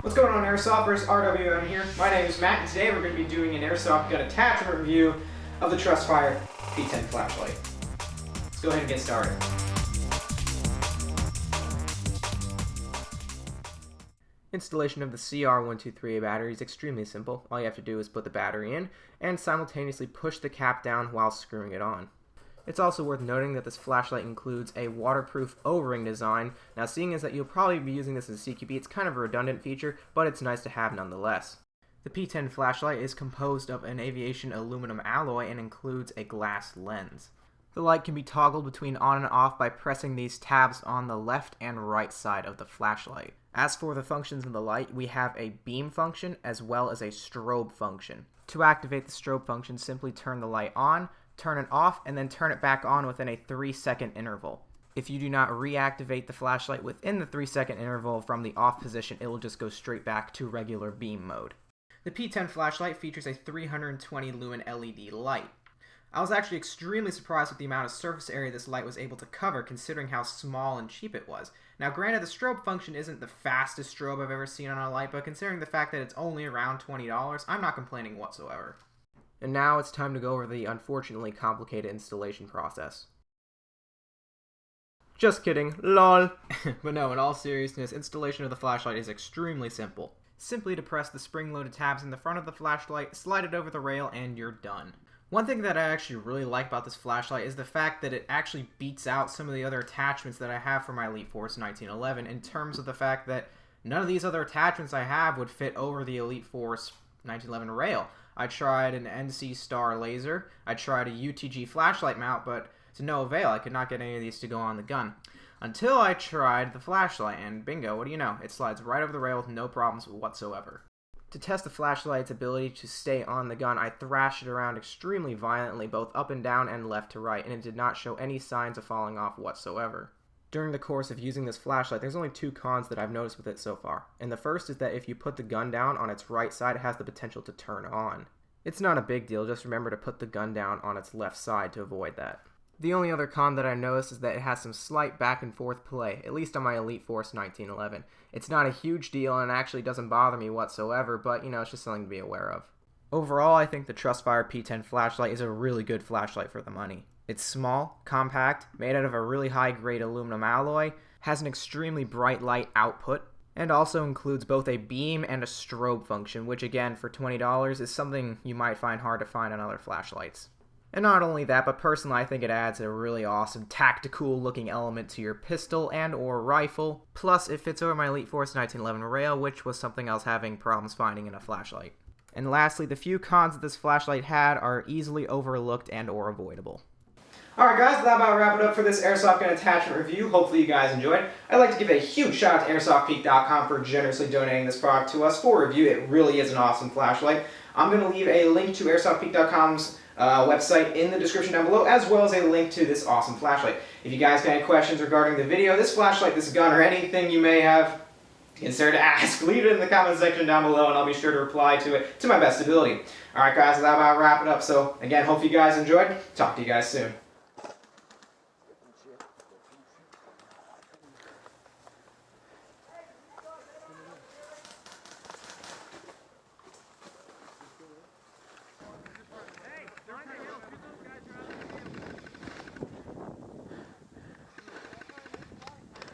What's going on, Airsofters? RWM here. My name is Matt, and today we're going to be doing an airsoft gun attachment review of the TrustFire P10 Flashlight. Let's go ahead and get started. Installation of the CR123A battery is extremely simple. All you have to do is put the battery in and simultaneously push the cap down while screwing it on. It's also worth noting that this flashlight includes a waterproof O-ring design. Now, seeing as that you'll probably be using this as a CQB, it's kind of a redundant feature, but it's nice to have nonetheless. The P10 flashlight is composed of an aviation aluminum alloy and includes a glass lens. The light can be toggled between on and off by pressing these tabs on the left and right side of the flashlight. As for the functions of the light, we have a beam function as well as a strobe function. To activate the strobe function, simply turn the light on, turn it off, and then turn it back on within a 3-second interval. If you do not reactivate the flashlight within the 3-second interval from the off position, it will just go straight back to regular beam mode. The P10 flashlight features a 320 lumen LED light. I was actually extremely surprised with the amount of surface area this light was able to cover, considering how small and cheap it was. Now, granted, the strobe function isn't the fastest strobe I've ever seen on a light, but considering the fact that it's only around $20, I'm not complaining whatsoever. And now it's time to go over the unfortunately complicated installation process. Just kidding, lol. But no, in all seriousness, installation of the flashlight is extremely simple. Simply depress the spring-loaded tabs in the front of the flashlight, slide it over the rail, and you're done. One thing that I actually really like about this flashlight is the fact that it actually beats out some of the other attachments that I have for my Elite Force 1911 in terms of the fact that none of these other attachments I have would fit over the Elite Force 1911 rail. I tried an NC Star laser, I tried a UTG flashlight mount, but to no avail. I could not get any of these to go on the gun. Until I tried the flashlight, and bingo, what do you know? It slides right over the rail with no problems whatsoever. To test the flashlight's ability to stay on the gun, I thrashed it around extremely violently, both up and down and left to right, and it did not show any signs of falling off whatsoever. During the course of using this flashlight, there's only 2 cons that I've noticed with it so far. And the first is that if you put the gun down on its right side, it has the potential to turn on. It's not a big deal, just remember to put the gun down on its left side to avoid that. The only other con that I noticed is that it has some slight back and forth play, at least on my Elite Force 1911. It's not a huge deal and it actually doesn't bother me whatsoever, but you know, it's just something to be aware of. Overall, I think the TrustFire P10 flashlight is a really good flashlight for the money. It's small, compact, made out of a really high-grade aluminum alloy, has an extremely bright light output, and also includes both a beam and a strobe function, which again, for $20 is something you might find hard to find on other flashlights. And not only that, but personally I think it adds a really awesome tactical looking element to your pistol and or rifle. Plus it fits over my Elite Force 1911 rail, which was something I was having problems finding in a flashlight. And lastly, the few cons that this flashlight had are easily overlooked and or avoidable. Alright guys, that about wrap it up for this airsoft gun attachment review. Hopefully you guys enjoyed. I'd like to give a huge shout out to AirsoftPeak.com for generously donating this product to us for review. It really is an awesome flashlight. I'm going to leave a link to AirsoftPeak.com's website in the description down below, as well as a link to this awesome flashlight. If you guys got any questions regarding the video, this flashlight, this gun, or anything you may have considered to ask, leave it in the comment section down below and I'll be sure to reply to it to my best ability. Alright guys, that about wrap it up. So again, hope you guys enjoyed. Talk to you guys soon.